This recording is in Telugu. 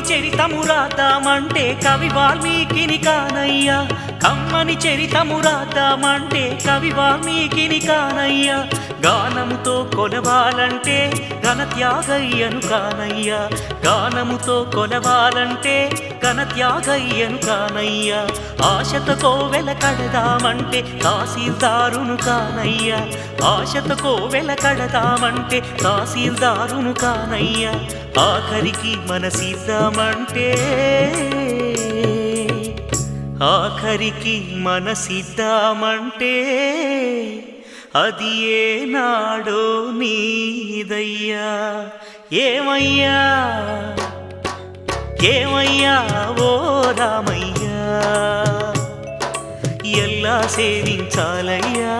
కమ్మని చరితము రాద్దామంటే కవి వాల్మీకిని కానయ్యా కమ్మని చరితము రాద్దామంటే కవి వాల్మీకిని కానయ్యా గానముతో కొలవాలంటే ఘనత్యాగయ్యను కానయ్యా గానముతో కొలవాలంటే ఘనత్యాగయ్యను కానయ్యా ఆశతో కోవెల కడదామంటే తహసీల్దారును కానయ్యా ఆశతో కోవెల కడదామంటే తహసీల్దారును కానయ్యా ఆఖరికి మనసిద్దామంటే ఆఖరికి మనసిద్దామంటే అది ఏనాడో నీదయ్యా ఏమయ్యా ఏమయ్యా ఓ రామయ్యా ఎల్లా సేవించాలయ్యా